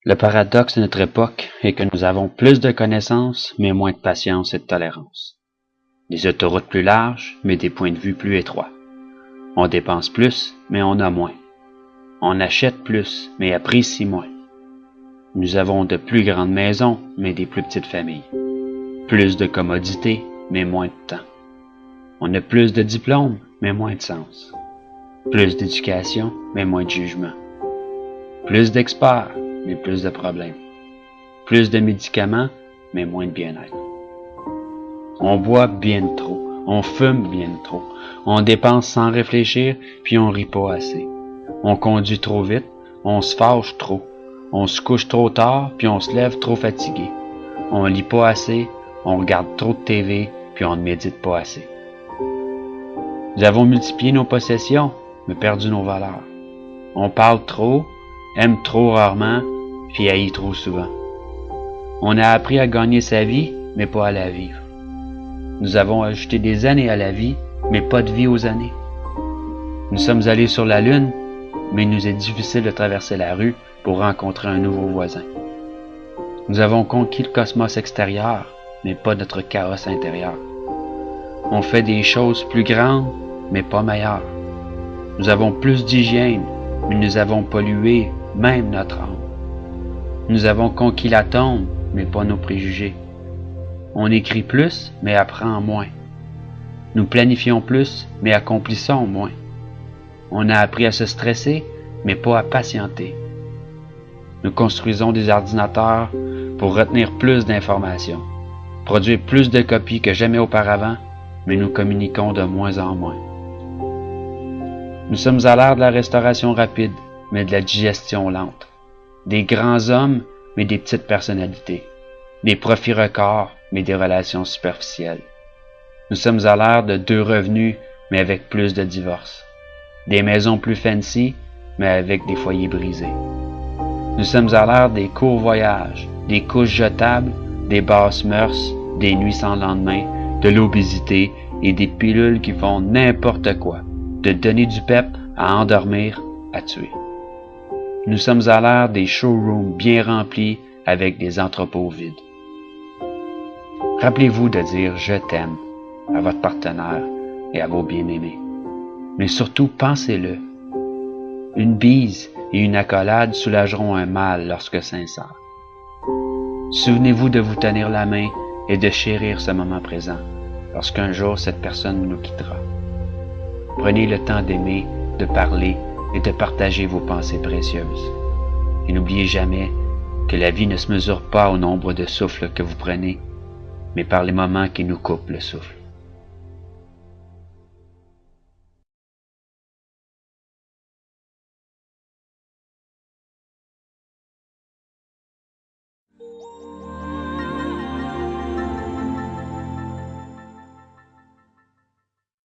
Le paradoxe de notre époque est que nous avons plus de connaissances, mais moins de patience et de tolérance. Des autoroutes plus larges, mais des points de vue plus étroits. On dépense plus, mais on a moins. On achète plus, mais apprécie moins. Nous avons de plus grandes maisons, mais des plus petites familles. Plus de commodités, mais moins de temps. On a plus de diplômes, mais moins de sens. Plus d'éducation, mais moins de jugement. Plus d'experts, mais plus de problèmes. Plus de médicaments, mais moins de bien-être. On boit bien trop, on fume bien trop, on dépense sans réfléchir, puis on rit pas assez. On conduit trop vite, on se fâche trop, on se couche trop tard, puis on se lève trop fatigué. On lit pas assez, on regarde trop de TV, puis on ne médite pas assez. Nous avons multiplié nos possessions, mais perdu nos valeurs. On parle trop, aime trop rarement, puis haït trop souvent. On a appris à gagner sa vie, mais pas à la vivre. Nous avons ajouté des années à la vie, mais pas de vie aux années. Nous sommes allés sur la Lune, mais il nous est difficile de traverser la rue pour rencontrer un nouveau voisin. Nous avons conquis le cosmos extérieur, mais pas notre carrosse intérieur. On fait des choses plus grandes, mais pas meilleures. Nous avons plus d'hygiène, mais nous avons pollué même notre âme. Nous avons conquis l'atome, mais pas nos préjugés. On écrit plus, mais apprend moins. Nous planifions plus, mais accomplissons moins. On a appris à se stresser, mais pas à patienter. Nous construisons des ordinateurs pour retenir plus d'informations, produire plus de copies que jamais auparavant, mais nous communiquons de moins en moins. Nous sommes à l'ère de la restauration rapide, mais de la digestion lente. Des grands hommes, mais des petites personnalités. Des profits records, mais des relations superficielles. Nous sommes à l'ère de 2 revenus, mais avec plus de divorces. Des maisons plus fancy, mais avec des foyers brisés. Nous sommes à l'ère des courts voyages, des couches jetables, des basses mœurs, des nuits sans lendemain, de l'obésité et des pilules qui font n'importe quoi, de donner du pep à endormir, à tuer. Nous sommes à l'ère des showrooms bien remplis avec des entrepôts vides. Rappelez-vous de dire « je t'aime » à votre partenaire et à vos bien-aimés. Mais surtout, pensez-le. Une bise et une accolade soulageront un mal lorsque sincère. Souvenez-vous de vous tenir la main et de chérir ce moment présent lorsqu'un jour cette personne nous quittera. Prenez le temps d'aimer, de parler et de partager vos pensées précieuses. Et n'oubliez jamais que la vie ne se mesure pas au nombre de souffles que vous prenez, mais par les moments qui nous coupent le souffle.